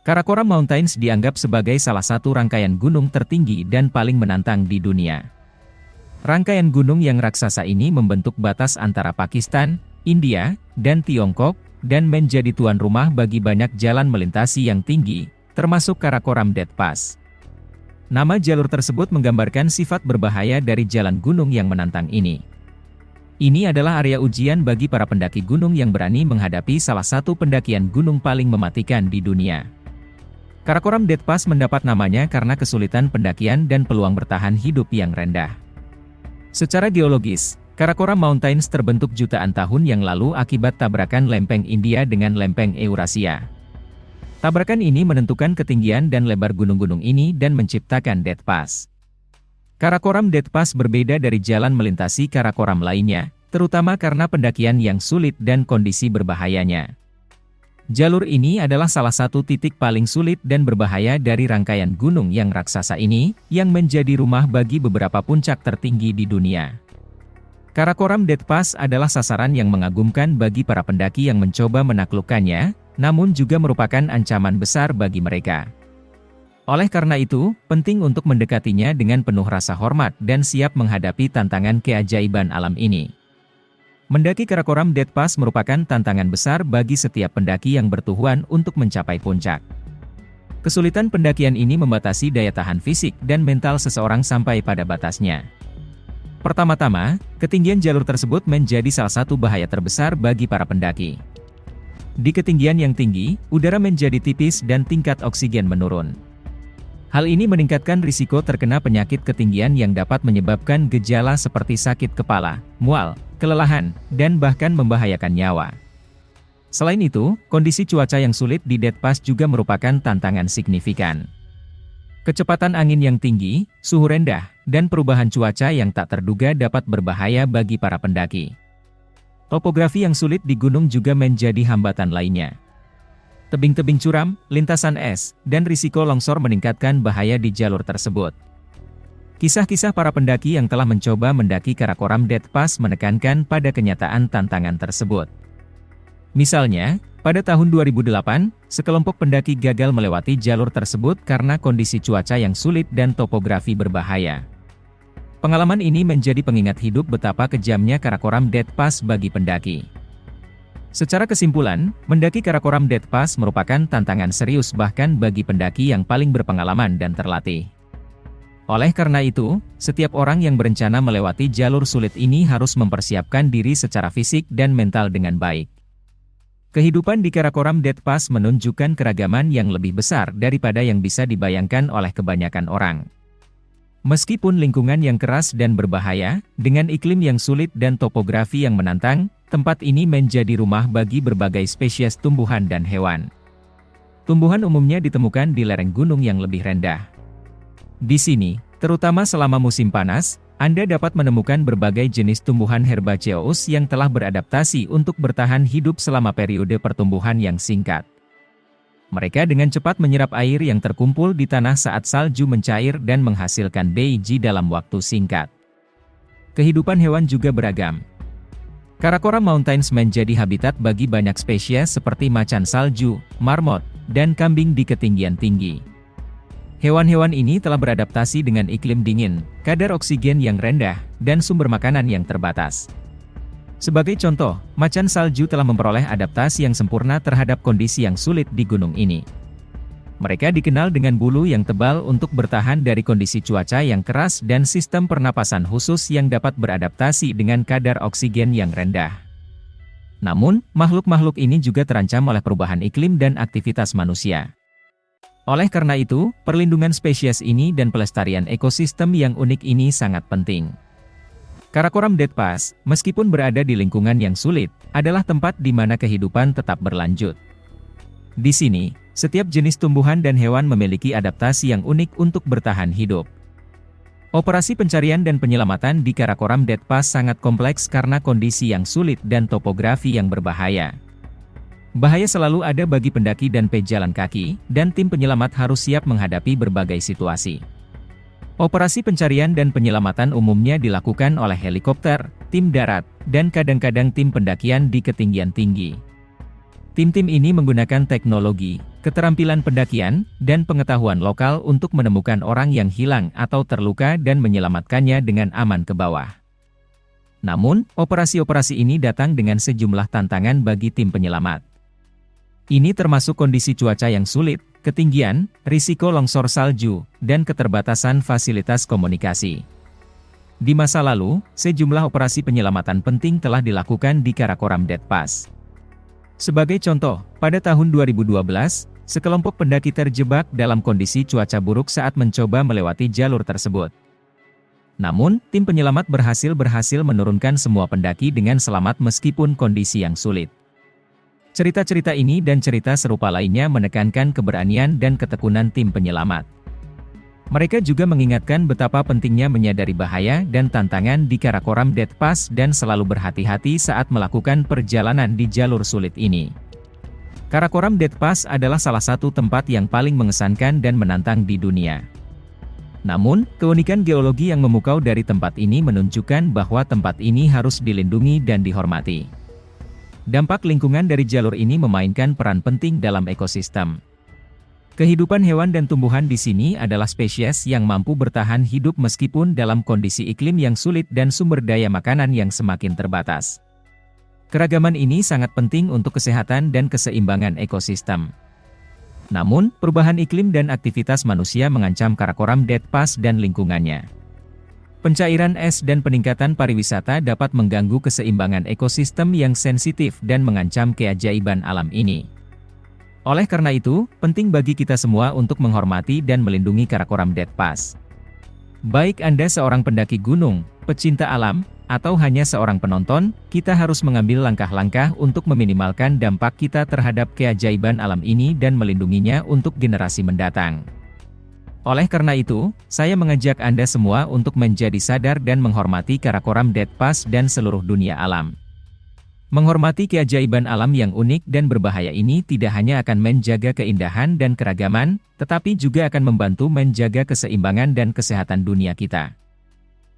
Karakoram Mountains dianggap sebagai salah satu rangkaian gunung tertinggi dan paling menantang di dunia. Rangkaian gunung yang raksasa ini membentuk batas antara Pakistan, India, dan Tiongkok, dan menjadi tuan rumah bagi banyak jalan melintasi yang tinggi, termasuk Karakoram Death Pass. Nama jalur tersebut menggambarkan sifat berbahaya dari jalan gunung yang menantang ini. Ini adalah area ujian bagi para pendaki gunung yang berani menghadapi salah satu pendakian gunung paling mematikan di dunia. Karakoram Death Pass mendapat namanya karena kesulitan pendakian dan peluang bertahan hidup yang rendah. Secara geologis, Karakoram Mountains terbentuk jutaan tahun yang lalu akibat tabrakan lempeng India dengan lempeng Eurasia. Tabrakan ini menentukan ketinggian dan lebar gunung-gunung ini dan menciptakan Death Pass. Karakoram Death Pass berbeda dari jalan melintasi Karakoram lainnya, terutama karena pendakian yang sulit dan kondisi berbahayanya. Jalur ini adalah salah satu titik paling sulit dan berbahaya dari rangkaian gunung yang raksasa ini, yang menjadi rumah bagi beberapa puncak tertinggi di dunia. Karakoram Death Pass adalah sasaran yang mengagumkan bagi para pendaki yang mencoba menaklukkannya, namun juga merupakan ancaman besar bagi mereka. Oleh karena itu, penting untuk mendekatinya dengan penuh rasa hormat dan siap menghadapi tantangan keajaiban alam ini. Mendaki Karakoram Death Pass merupakan tantangan besar bagi setiap pendaki yang bertujuan untuk mencapai puncak. Kesulitan pendakian ini membatasi daya tahan fisik dan mental seseorang sampai pada batasnya. Pertama-tama, ketinggian jalur tersebut menjadi salah satu bahaya terbesar bagi para pendaki. Di ketinggian yang tinggi, udara menjadi tipis dan tingkat oksigen menurun. Hal ini meningkatkan risiko terkena penyakit ketinggian yang dapat menyebabkan gejala seperti sakit kepala, mual, kelelahan, dan bahkan membahayakan nyawa. Selain itu, kondisi cuaca yang sulit di Death Pass juga merupakan tantangan signifikan. Kecepatan angin yang tinggi, suhu rendah, dan perubahan cuaca yang tak terduga dapat berbahaya bagi para pendaki. Topografi yang sulit di gunung juga menjadi hambatan lainnya. Tebing-tebing curam, lintasan es, dan risiko longsor meningkatkan bahaya di jalur tersebut. Kisah-kisah para pendaki yang telah mencoba mendaki Karakoram Death Pass menekankan pada kenyataan tantangan tersebut. Misalnya, pada tahun 2008, sekelompok pendaki gagal melewati jalur tersebut karena kondisi cuaca yang sulit dan topografi berbahaya. Pengalaman ini menjadi pengingat hidup betapa kejamnya Karakoram Death Pass bagi pendaki. Secara kesimpulan, mendaki Karakoram Death Pass merupakan tantangan serius bahkan bagi pendaki yang paling berpengalaman dan terlatih. Oleh karena itu, setiap orang yang berencana melewati jalur sulit ini harus mempersiapkan diri secara fisik dan mental dengan baik. Kehidupan di Karakoram Death Pass menunjukkan keragaman yang lebih besar daripada yang bisa dibayangkan oleh kebanyakan orang. Meskipun lingkungan yang keras dan berbahaya, dengan iklim yang sulit dan topografi yang menantang, tempat ini menjadi rumah bagi berbagai spesies tumbuhan dan hewan. Tumbuhan umumnya ditemukan di lereng gunung yang lebih rendah. Di sini, terutama selama musim panas, Anda dapat menemukan berbagai jenis tumbuhan herbaceous yang telah beradaptasi untuk bertahan hidup selama periode pertumbuhan yang singkat. Mereka dengan cepat menyerap air yang terkumpul di tanah saat salju mencair dan menghasilkan biji dalam waktu singkat. Kehidupan hewan juga beragam. Karakoram Mountains menjadi habitat bagi banyak spesies seperti macan salju, marmot, dan kambing di ketinggian tinggi. Hewan-hewan ini telah beradaptasi dengan iklim dingin, kadar oksigen yang rendah, dan sumber makanan yang terbatas. Sebagai contoh, macan salju telah memperoleh adaptasi yang sempurna terhadap kondisi yang sulit di gunung ini. Mereka dikenal dengan bulu yang tebal untuk bertahan dari kondisi cuaca yang keras dan sistem pernapasan khusus yang dapat beradaptasi dengan kadar oksigen yang rendah. Namun, makhluk-makhluk ini juga terancam oleh perubahan iklim dan aktivitas manusia. Oleh karena itu, perlindungan spesies ini dan pelestarian ekosistem yang unik ini sangat penting. Karakoram Death Pass, meskipun berada di lingkungan yang sulit, adalah tempat di mana kehidupan tetap berlanjut. Di sini, setiap jenis tumbuhan dan hewan memiliki adaptasi yang unik untuk bertahan hidup. Operasi pencarian dan penyelamatan di Karakoram Death Pass sangat kompleks karena kondisi yang sulit dan topografi yang berbahaya. Bahaya selalu ada bagi pendaki dan pejalan kaki, dan tim penyelamat harus siap menghadapi berbagai situasi. Operasi pencarian dan penyelamatan umumnya dilakukan oleh helikopter, tim darat, dan kadang-kadang tim pendakian di ketinggian tinggi. Tim-tim ini menggunakan teknologi, keterampilan pendakian, dan pengetahuan lokal untuk menemukan orang yang hilang atau terluka dan menyelamatkannya dengan aman ke bawah. Namun, operasi-operasi ini datang dengan sejumlah tantangan bagi tim penyelamat. Ini termasuk kondisi cuaca yang sulit, ketinggian, risiko longsor salju, dan keterbatasan fasilitas komunikasi. Di masa lalu, sejumlah operasi penyelamatan penting telah dilakukan di Karakoram Dead Pass. Sebagai contoh, pada tahun 2012, sekelompok pendaki terjebak dalam kondisi cuaca buruk saat mencoba melewati jalur tersebut. Namun, tim penyelamat berhasil menurunkan semua pendaki dengan selamat meskipun kondisi yang sulit. Cerita-cerita ini dan cerita serupa lainnya menekankan keberanian dan ketekunan tim penyelamat. Mereka juga mengingatkan betapa pentingnya menyadari bahaya dan tantangan di Karakoram Dead Pass dan selalu berhati-hati saat melakukan perjalanan di jalur sulit ini. Karakoram Dead Pass adalah salah satu tempat yang paling mengesankan dan menantang di dunia. Namun, keunikan geologi yang memukau dari tempat ini menunjukkan bahwa tempat ini harus dilindungi dan dihormati. Dampak lingkungan dari jalur ini memainkan peran penting dalam ekosistem. Kehidupan hewan dan tumbuhan di sini adalah spesies yang mampu bertahan hidup meskipun dalam kondisi iklim yang sulit dan sumber daya makanan yang semakin terbatas. Keragaman ini sangat penting untuk kesehatan dan keseimbangan ekosistem. Namun, perubahan iklim dan aktivitas manusia mengancam Karakoram Dead Pass dan lingkungannya. Pencairan es dan peningkatan pariwisata dapat mengganggu keseimbangan ekosistem yang sensitif dan mengancam keajaiban alam ini. Oleh karena itu, penting bagi kita semua untuk menghormati dan melindungi Karakoram Dead Pass. Baik Anda seorang pendaki gunung, pecinta alam, atau hanya seorang penonton, kita harus mengambil langkah-langkah untuk meminimalkan dampak kita terhadap keajaiban alam ini dan melindunginya untuk generasi mendatang. Oleh karena itu, saya mengajak Anda semua untuk menjadi sadar dan menghormati Karakoram Dead Pass dan seluruh dunia alam. Menghormati keajaiban alam yang unik dan berbahaya ini tidak hanya akan menjaga keindahan dan keragaman, tetapi juga akan membantu menjaga keseimbangan dan kesehatan dunia kita.